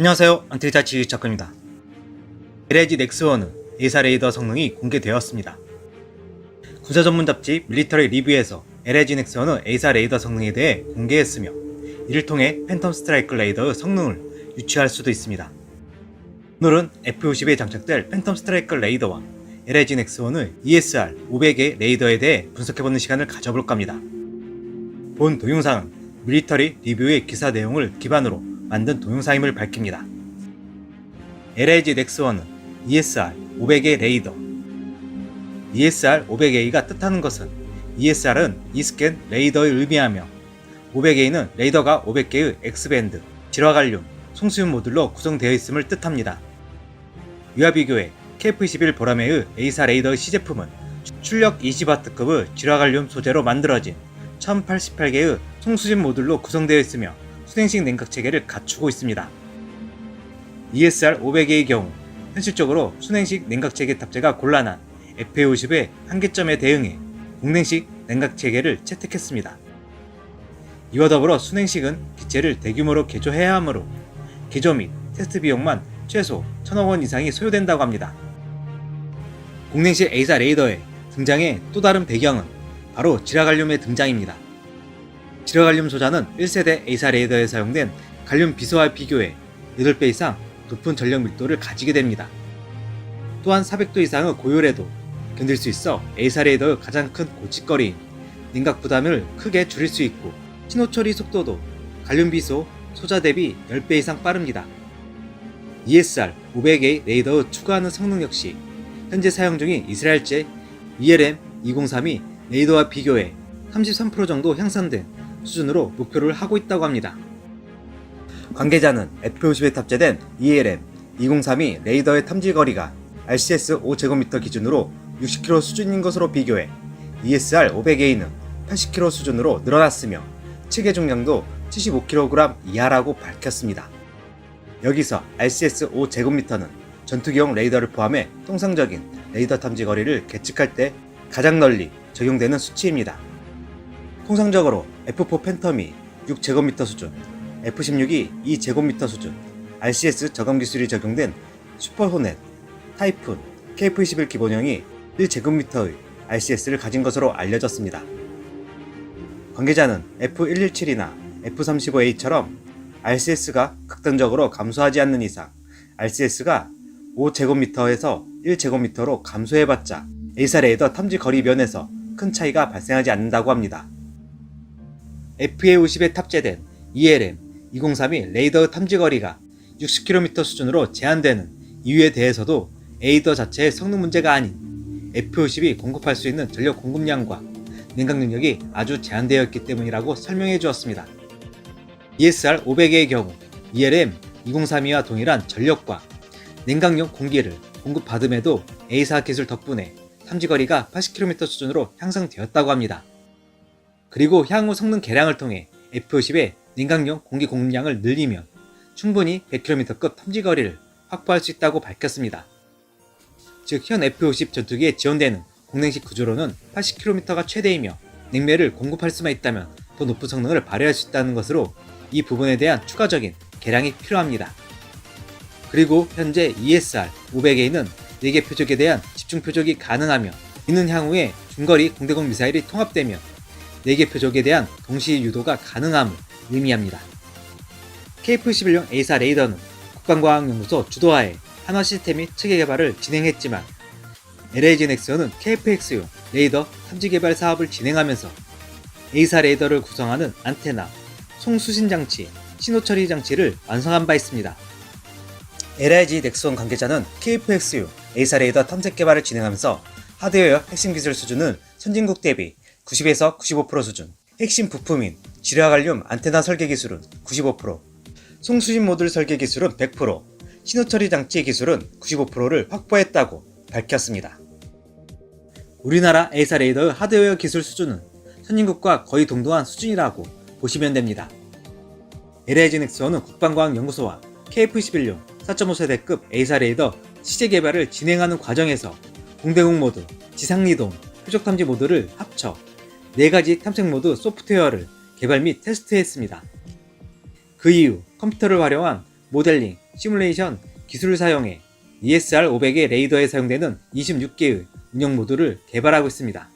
안녕하세요. 안트리타 지휘작가입니다. LG 넥스1은 A사 레이더 성능이 공개되었습니다. 군사 전문 잡지 밀리터리 리뷰에서 LG 넥스1은 A사 레이더 성능에 대해 공개했으며 이를 통해 팬텀 스트라이크 레이더의 성능을 유추할 수도 있습니다. 오늘은 F-50에 장착될 팬텀 스트라이크 레이더와 LG 넥스1의 ESR 500의 레이더에 대해 분석해보는 시간을 가져볼까 합니다. 본 동영상은 밀리터리 리뷰의 기사 내용을 기반으로 만든 동영상임을 밝힙니다. LG 넥스1은 ESR 500의 레이더. ESR 500A가 뜻하는 것은 ESR은 E스캔 레이더를 의미하며 500A는 레이더가 500개의 X밴드, 질화관륨, 송수윤 모듈로 구성되어 있음을 뜻합니다. 이와 비교해 KF-21 보라매의 A사 레이더의 시제품은 출력 20W급의 질화관륨 소재로 만들어진 1088개의 송수진 모듈로 구성되어 있으며 수냉식 냉각체계를 갖추고 있습니다. ESR 500A의 경우 현실적으로 수냉식 냉각체계 탑재가 곤란한 FA50의 한계점에 대응해 공냉식 냉각체계를 채택했습니다. 이와 더불어 수냉식은 기체를 대규모로 개조해야 하므로 개조 및 테스트 비용만 최소 1000억 원 이상이 소요된다고 합니다. 공냉식 A사 레이더의 등장의 또 다른 배경은 바로 질화관륨의 등장입니다. 질화관륨 소자는 1세대 A사 레이더에 사용된 관륨 비소와 비교해 8배 이상 높은 전력 밀도를 가지게 됩니다. 또한 400도 이상의 고열에도 견딜 수 있어 A사 레이더의 가장 큰 고치거리인 냉각 부담을 크게 줄일 수 있고 신호 처리 속도도 관륨 비소 소자 대비 10배 이상 빠릅니다. ESR 500A 레이더의 추가하는 성능 역시 현재 사용 중인 이스라엘제 ELM203이 레이더와 비교해 33% 정도 향상된 수준으로 목표를 하고 있다고 합니다. 관계자는 F-50에 탑재된 ELM203이 레이더의 탐지 거리가 RCS 5제곱미터 기준으로 60km 수준인 것으로 비교해 ESR 500A는 80km 수준으로 늘어났으며 체계 중량도 75kg 이하라고 밝혔습니다. 여기서 RCS 5제곱미터는 전투기용 레이더를 포함해 통상적인 레이더 탐지 거리를 계측할 때 가장 널리 적용되는 수치입니다. 통상적으로 F4 팬텀이 6제곱미터 수준, F16이 2제곱미터 수준, RCS 저감 기술이 적용된 슈퍼 호넷, 타이푼, KF-21 기본형이 1제곱미터의 RCS를 가진 것으로 알려졌습니다. 관계자는 F117이나 F35A처럼 RCS가 극단적으로 감소하지 않는 이상 RCS가 5제곱미터에서 1제곱미터로 감소해봤자 A사 레이더 탐지 거리 면에서 큰 차이가 발생하지 않는다고 합니다. FA50에 탑재된 ELM203이 레이더의 탐지 거리가 60km 수준으로 제한되는 이유에 대해서도 레이더 자체의 성능 문제가 아닌 F50이 공급할 수 있는 전력 공급량과 냉각 능력이 아주 제한되어 있기 때문이라고 설명해 주었습니다. ESR 500의 경우 ELM203이와 동일한 전력과 냉각용 공기를 공급받음에도 A사 기술 덕분에 탐지거리가 80km 수준으로 향상되었다고 합니다. 그리고 향후 성능 개량을 통해 F-50의 냉각용 공기 공급량을 늘리면 충분히 100km급 탐지거리를 확보할 수 있다고 밝혔습니다. 즉 현 F-50 전투기에 지원되는 공냉식 구조로는 80km가 최대이며 냉매를 공급할 수만 있다면 더 높은 성능을 발휘할 수 있다는 것으로 이 부분에 대한 추가적인 개량이 필요합니다. 그리고 현재 ESR 500A는 4개 표적에 대한 집중 표적이 가능하며 이는 향후에 중거리 공대공 미사일이 통합되면 4개 표적에 대한 동시 유도가 가능함을 의미합니다. KF-21용 A사 레이더는 국방과학연구소 주도하에 한화 시스템이 체계 개발을 진행했지만 LG 넥스는 KF-X용 레이더 탐지 개발 사업을 진행하면서 A사 레이더를 구성하는 안테나, 송수신 장치, 신호 처리 장치를 완성한 바 있습니다. LG 넥스1 관계자는 KF-X용 A사 레이더 탐색 개발을 진행하면서 하드웨어 핵심 기술 수준은 선진국 대비 90에서 95% 수준, 핵심 부품인 질화관륨 안테나 설계 기술은 95%, 송수진 모듈 설계 기술은 100%, 신호 처리 장치 기술은 95%를 확보했다고 밝혔습니다. 우리나라 A사 레이더의 하드웨어 기술 수준은 선진국과 거의 동등한 수준이라고 보시면 됩니다. LG 넥스1은 국방과학연구소와 KF-21용 4.5세대급 A사 레이더 시제 개발을 진행하는 과정에서 공대공 모드, 지상이동, 표적 탐지 모드를 합쳐 4가지 탐색 모드 소프트웨어를 개발 및 테스트했습니다. 그 이후 컴퓨터를 활용한 모델링, 시뮬레이션 기술을 사용해 ESR-500의 레이더에 사용되는 26개의 운영 모드를 개발하고 있습니다.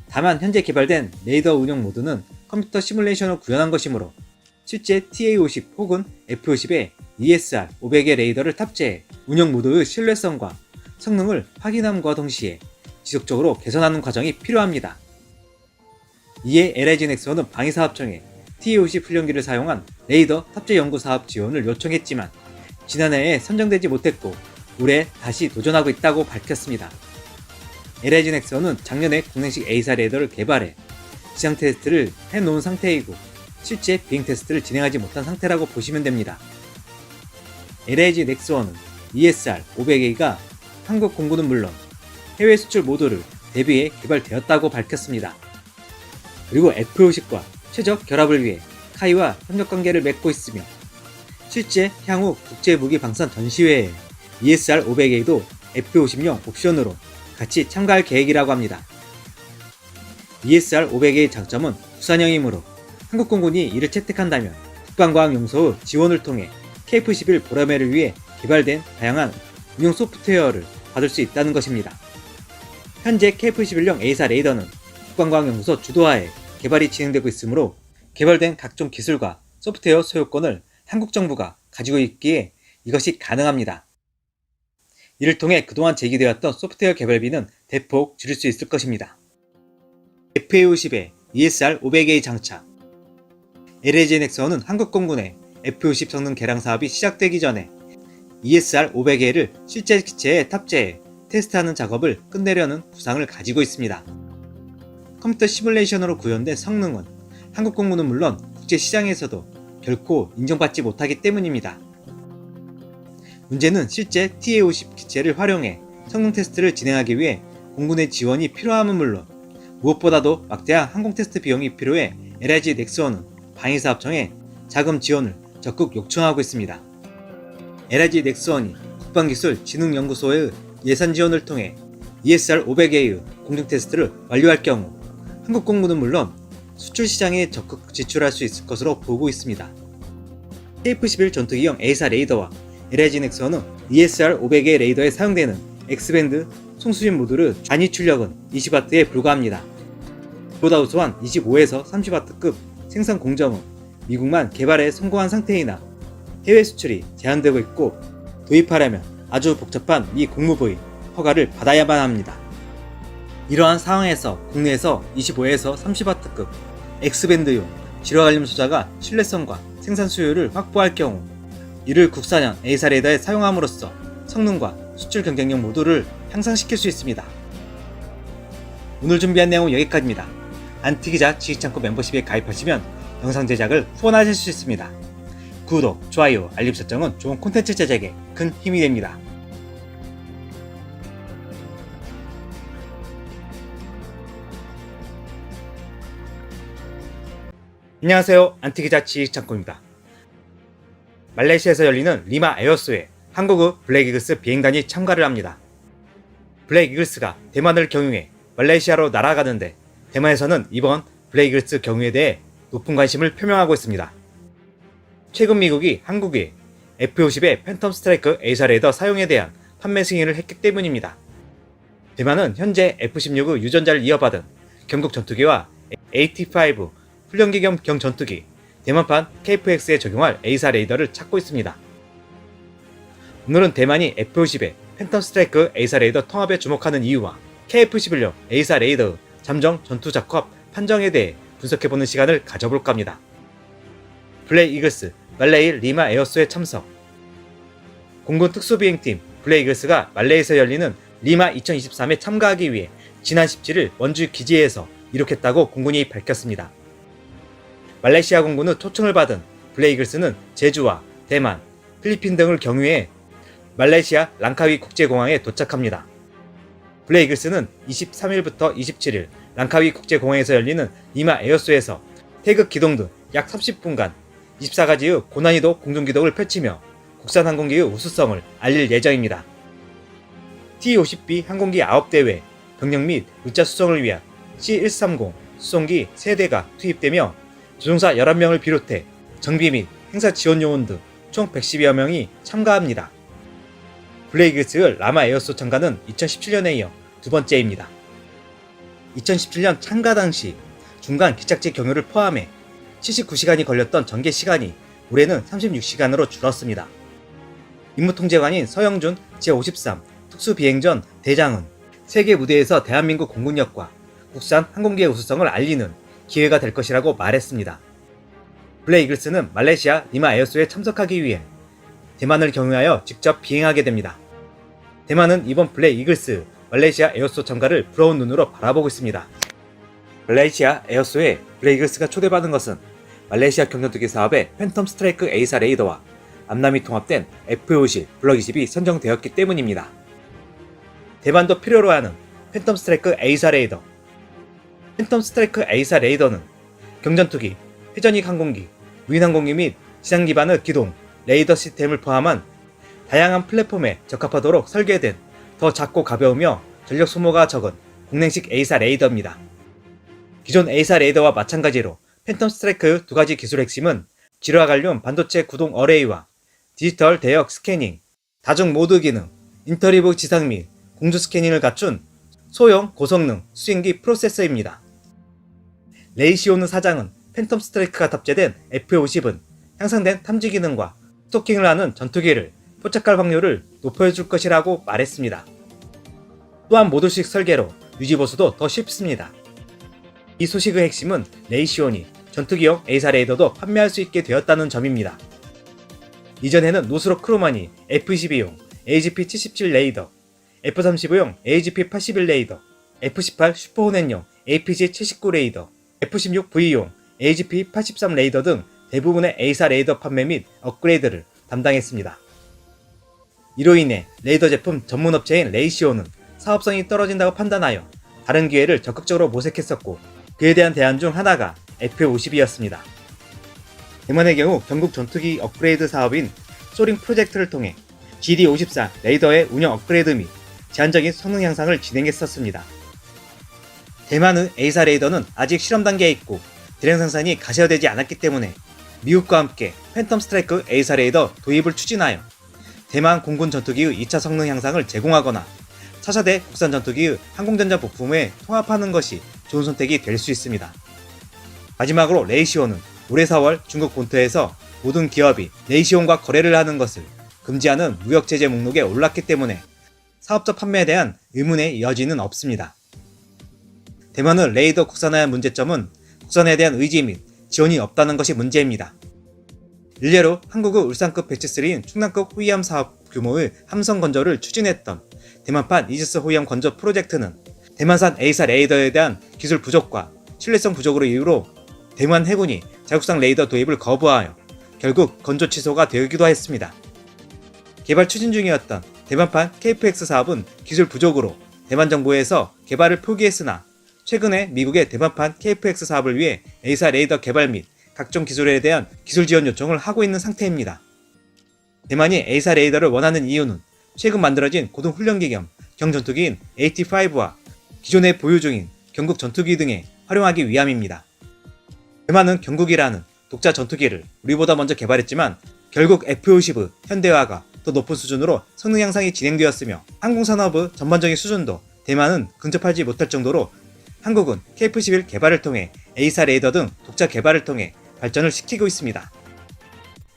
다만 현재 개발된 레이더 운영 모드는 컴퓨터 시뮬레이션을 구현한 것이므로 실제 TA50 혹은 F50에 ESR-500의 레이더를 탑재해 운영 모드의 신뢰성과 성능을 확인함과 동시에 지속적으로 개선하는 과정이 필요합니다. 이에 LIG 넥스원은 방위사업청에 TA50 훈련기를 사용한 레이더 탑재 연구 사업 지원을 요청했지만 지난해에 선정되지 못했고 올해 다시 도전하고 있다고 밝혔습니다. LIG 넥스원은 작년에 국내식 A사 레이더를 개발해 지상 테스트를 해놓은 상태이고 실제 비행 테스트를 진행하지 못한 상태라고 보시면 됩니다. LIG 넥스원은 ESR-500A가 한국 공군은 물론 해외 수출 모두를 대비해 개발되었다고 밝혔습니다. 그리고 F50과 최적 결합을 위해 카이와 협력관계를 맺고 있으며 실제 향후 국제무기방산 전시회에 ESR-500A도 F50용 옵션으로 같이 참가할 계획이라고 합니다. ESR-500A의 장점은 국산형이므로 한국공군이 이를 채택한다면 국방과학용소의 지원을 통해 KF-11 보라매를 위해 개발된 다양한 운용 소프트웨어를 받을 수 있다는 것입니다. 현재 KF-11용 A사 레이더는 국방과학연구소 주도하에 개발이 진행되고 있으므로 개발된 각종 기술과 소프트웨어 소유권을 한국 정부가 가지고 있기에 이것이 가능합니다. 이를 통해 그동안 제기되었던 소프트웨어 개발비는 대폭 줄일 수 있을 것입니다. FA-50의 ESR-500A 장착. LIG 넥스원은 한국공군의 F-50 성능 개량 사업이 시작되기 전에 ESR-500A를 실제 기체에 탑재해 테스트하는 작업을 끝내려는 구상을 가지고 있습니다. 컴퓨터 시뮬레이션으로 구현된 성능은 한국공군은 물론 국제시장에서도 결코 인정받지 못하기 때문입니다. 문제는 실제 TA50 기체를 활용해 성능 테스트를 진행하기 위해 공군의 지원이 필요함은 물론 무엇보다도 막대한 항공 테스트 비용이 필요해 LIG 넥스원은 방위사업청에 자금 지원을 적극 요청하고 있습니다. LIG 넥스원이 국방기술진흥연구소의 예산 지원을 통해 ESR-500A의 공중 테스트를 완료할 경우 한국공군은 물론 수출 시장에 적극 진출할 수 있을 것으로 보고 있습니다. KF-11 전투기형 A사 레이더와 LIG 넥스원은 ESR-500의 레이더에 사용되는 X밴드 송수신 모듈의 단위 출력은 20W에 불과합니다. 보다 우수한 25에서 30W급 생산 공정은 미국만 개발에 성공한 상태이나 해외 수출이 제한되고 있고 도입하려면 아주 복잡한 미 국무부의 허가를 받아야만 합니다. 이러한 상황에서 국내에서 25에서 30W급 X밴드용 질화관련 소자가 신뢰성과 생산 수요를 확보할 경우 이를 국산형 A사 레이더에 사용함으로써 성능과 수출 경쟁력 모두를 향상시킬 수 있습니다. 오늘 준비한 내용은 여기까지입니다. 안티기자 지식창고 멤버십에 가입하시면 영상 제작을 후원하실 수 있습니다. 구독, 좋아요, 알림 설정은 좋은 콘텐츠 제작에 큰 힘이 됩니다. 안녕하세요. 안티기자 지식창고입니다. 말레이시아에서 열리는 리마 에어쇼에 한국의 블랙이글스 비행단이 참가를 합니다. 블랙이글스가 대만을 경유해 말레이시아로 날아가는데 대만에서는 이번 블랙이글스 경유에 대해 높은 관심을 표명하고 있습니다. 최근 미국이 한국에 F-50의 팬텀 스트라이크 A사 레이더 사용에 대한 판매 승인을 했기 때문입니다. 대만은 현재 F-16의 유전자를 이어받은 경국 전투기와 AT-5 훈련기 겸 경전투기, 대만판 KF-X에 적용할 A사 레이더를 찾고 있습니다. 오늘은 대만이 F-50의 팬텀 스트라이크 A사 레이더 통합에 주목하는 이유와 KF-11용 A사 레이더의 잠정 전투 적합 판정에 대해 분석해보는 시간을 가져볼까 합니다. 블랙 이글스 말레이 리마 에어쇼에 참석. 공군 특수비행팀 블랙 이글스가 말레이에서 열리는 리마 2023에 참가하기 위해 지난 17일 원주 기지에서 이륙했다고 공군이 밝혔습니다. 말레이시아 공군의 초청을 받은 블랙 이글스는 제주와 대만, 필리핀 등을 경유해 말레이시아 랑카위 국제공항에 도착합니다. 블랙 이글스는 23일부터 27일 랑카위 국제공항에서 열리는 리마 에어쇼에서 태극 기동 등 약 30분간 24가지의 고난이도 공중기동을 펼치며 국산 항공기의 우수성을 알릴 예정입니다. T-50B 항공기 9대회, 병력 및 의자 수송을 위한 C-130 수송기 3대가 투입되며 조종사 11명을 비롯해 정비 및 행사 지원 요원 등 총 110여 명이 참가합니다. 블레이글스 라마 에어소 참가는 2017년에 이어 두 번째입니다. 2017년 참가 당시 중간 기착지 경유를 포함해 79시간이 걸렸던 전개 시간이 올해는 36시간으로 줄었습니다. 임무통제관인 서영준 제53 특수비행전 대장은 세계 무대에서 대한민국 공군력과 국산 항공기의 우수성을 알리는 기회가 될 것이라고 말했습니다. 블레이글스는 말레이시아 리마 에어소에 참석하기 위해 대만을 경유하여 직접 비행하게 됩니다. 대만은 이번 블레이글스 말레이시아 에어소 참가를 부러운 눈으로 바라보고 있습니다. 말레이시아 에어소에 블레이글스가 초대받은 것은 말레이시아 경전투기 사업의 팬텀 스트라이크 A사 레이더와 암남이 통합된 F-50 블럭 20이 선정되었기 때문입니다. 대만도 필요로 하는 팬텀 스트라이크 A사 레이더. 팬텀 스트라이크 A사 레이더는 경전투기, 회전익 항공기, 무인항공기 및 지상 기반의 기동, 레이더 시스템을 포함한 다양한 플랫폼에 적합하도록 설계된 더 작고 가벼우며 전력 소모가 적은 공랭식 A사 레이더입니다. 기존 A사 레이더와 마찬가지로 팬텀 스트라이크의 두 가지 기술 핵심은 질화 관련 반도체 구동 어레이와 디지털 대역 스캐닝, 다중 모드 기능, 인터리브 지상 및 공조 스캐닝을 갖춘 소형 고성능 수행기 프로세서입니다. 레이시오는 사장은 팬텀 스트라이크가 탑재된 F-50은 향상된 탐지 기능과 스토킹을 하는 전투기를 포착할 확률을 높여줄 것이라고 말했습니다. 또한 모듈식 설계로 유지보수도 더 쉽습니다. 이 소식의 핵심은 레이시온이 전투기용 A사 레이더도 판매할 수 있게 되었다는 점입니다. 이전에는 노스로 크루만이 F-22용 AGP-77 레이더, F-35용 AGP-81 레이더, F-18 슈퍼호넷용 APG-79 레이더, F-16V용 AGP-83 레이더 등 대부분의 A사 레이더 판매 및 업그레이드를 담당했습니다. 이로 인해 레이더 제품 전문업체인 레이시오는 사업성이 떨어진다고 판단하여 다른 기회를 적극적으로 모색했었고 그에 대한 대안 중 하나가 F-50이었습니다. 대만의 경우 경국 전투기 업그레이드 사업인 소링 프로젝트를 통해 GD-54 레이더의 운영 업그레이드 및 제한적인 성능 향상을 진행했었습니다. 대만의 A사 레이더는 아직 실험 단계에 있고 대량 생산이 가시화되지 않았기 때문에 미국과 함께 팬텀 스트라이크 A사 레이더 도입을 추진하여 대만 공군 전투기의 2차 성능 향상을 제공하거나 차세대 국산 전투기의 항공전자 부품에 통합하는 것이 좋은 선택이 될 수 있습니다. 마지막으로 레이시온은 올해 4월 중국 본토에서 모든 기업이 레이시온과 거래를 하는 것을 금지하는 무역제재 목록에 올랐기 때문에 사업자 판매에 대한 의문의 여지는 없습니다. 대만의 레이더 국산화의 문제점은 국산화에 대한 의지 및 지원이 없다는 것이 문제입니다. 일례로 한국의 울산급 배치3인 충남급 호위함 사업 규모의 함성 건조를 추진했던 대만판 이지스 호위함 건조 프로젝트는 대만산 A사 레이더에 대한 기술 부족과 신뢰성 부족으로 이유로 대만 해군이 자국산 레이더 도입을 거부하여 결국 건조 취소가 되기도 했습니다. 개발 추진 중이었던 대만판 KF-X 사업은 기술 부족으로 대만 정부에서 개발을 포기했으나 최근에 미국의 대만판 KF-X 사업을 위해 A사 레이더 개발 및 각종 기술에 대한 기술 지원 요청을 하고 있는 상태입니다. 대만이 A사 레이더를 원하는 이유는 최근 만들어진 고등 훈련기 겸 경전투기인 AT-5와 기존에 보유 중인 경국 전투기 등에 활용하기 위함입니다. 대만은 경국이라는 독자 전투기를 우리보다 먼저 개발했지만 결국 F-50의 현대화가 더 높은 수준으로 성능 향상이 진행되었으며 항공산업의 전반적인 수준도 대만은 근접하지 못할 정도로 한국은 KF-11 개발을 통해 A사 레이더 등 독자 개발을 통해 발전을 시키고 있습니다.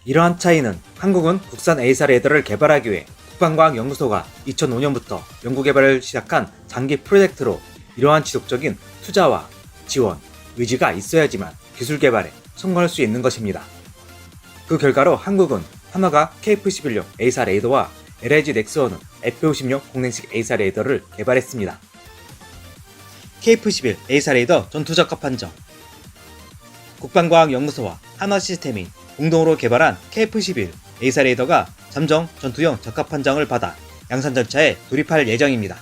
이러한 차이는 한국은 국산 A사 레이더를 개발하기 위해 국방과학연구소가 2005년부터 연구개발을 시작한 장기 프로젝트로 이러한 지속적인 투자와 지원, 의지가 있어야지만 기술 개발에 성공할 수 있는 것입니다. 그 결과로 한국은 하나가 KF-11용 A사 레이더와 LIG 넥스원은 F-50용 공랭식 A사 레이더를 개발했습니다. KF-11 A사 레이더 전투적합 판정. 국방과학연구소와 한화시스템이 공동으로 개발한 KF-11 A사 레이더가 잠정 전투용 적합 판정을 받아 양산 절차에 돌입할 예정입니다.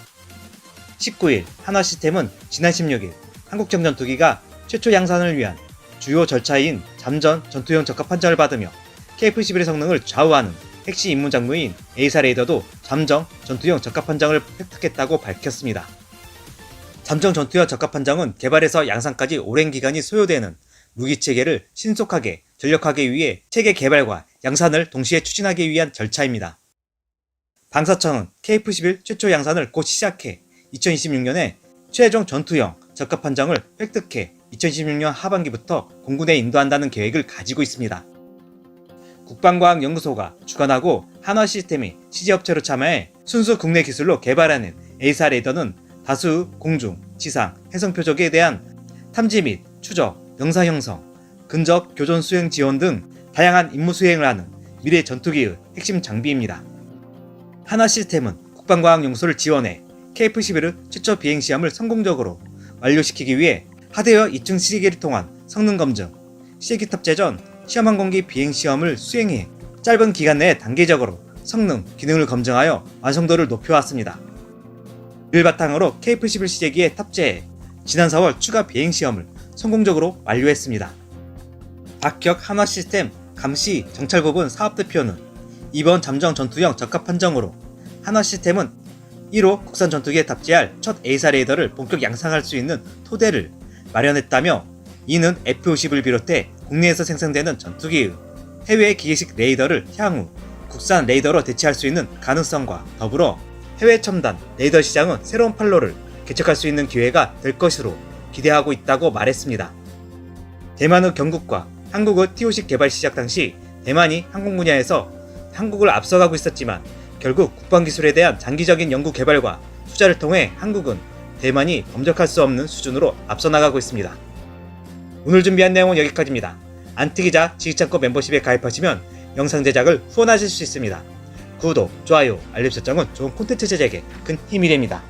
19일 한화시스템은 지난 16일 한국정 전투기가 최초 양산을 위한 주요 절차인 잠전 전투용 적합 판정을 받으며 KF-11의 성능을 좌우하는 핵심 임무 장비인 A사 레이더도 잠정 전투용 적합 판정을 획득했다고 밝혔습니다. 잠정 전투용 적합 판정은 개발에서 양산까지 오랜 기간이 소요되는 무기 체계를 신속하게 전력하기 위해 체계 개발과 양산을 동시에 추진하기 위한 절차입니다. 방사청은 KF-11 최초 양산을 곧 시작해 2026년에 최종 전투형 적합 판정을 획득해 2026년 하반기부터 공군에 인도한다는 계획을 가지고 있습니다. 국방과학연구소가 주관하고 한화시스템이 CG업체로 참여해 순수 국내 기술로 개발하는 A사 레이더는 다수 공중, 지상, 해상 표적에 대한 탐지 및 추적, 영상 형성, 근접 교전 수행 지원 등 다양한 임무 수행을 하는 미래 전투기의 핵심 장비입니다. 한화시스템은 국방과학연구소를 지원해 KF-11의 최초 비행 시험을 성공적으로 완료시키기 위해 하드웨어 2층 시리기를 통한 성능 검증, 시기 탑재 전 시험 항공기 비행 시험을 수행해 짧은 기간 내에 단계적으로 성능, 기능을 검증하여 완성도를 높여왔습니다. 이를 바탕으로 KF-11 시제기에 탑재해 지난 4월 추가 비행 시험을 성공적으로 완료했습니다. 박혁 한화시스템 감시 정찰 부분 사업대표는 이번 잠정 전투형 적합 판정으로 한화시스템은 1호 국산 전투기에 탑재할 첫 A사 레이더를 본격 양산할 수 있는 토대를 마련했다며, 이는 F-50을 비롯해 국내에서 생산되는 전투기의 해외 기계식 레이더를 향후 국산 레이더로 대체할 수 있는 가능성과 더불어 해외 첨단 레이더 시장은 새로운 판로를 개척할 수 있는 기회가 될 것으로 기대하고 있다고 말했습니다. 대만의 경국과 한국의 TOC 개발 시작 당시 대만이 항공 분야에서 한국을 앞서가고 있었지만 결국 국방기술에 대한 장기적인 연구 개발과 투자를 통해 한국은 대만이 범접할 수 없는 수준으로 앞서 나가고 있습니다. 오늘 준비한 내용은 여기까지입니다. 안티기자 지식창고 멤버십에 가입하시면 영상 제작을 후원하실 수 있습니다. 구독, 좋아요, 알림 설정은 좋은 콘텐츠 제작에 큰 힘이 됩니다.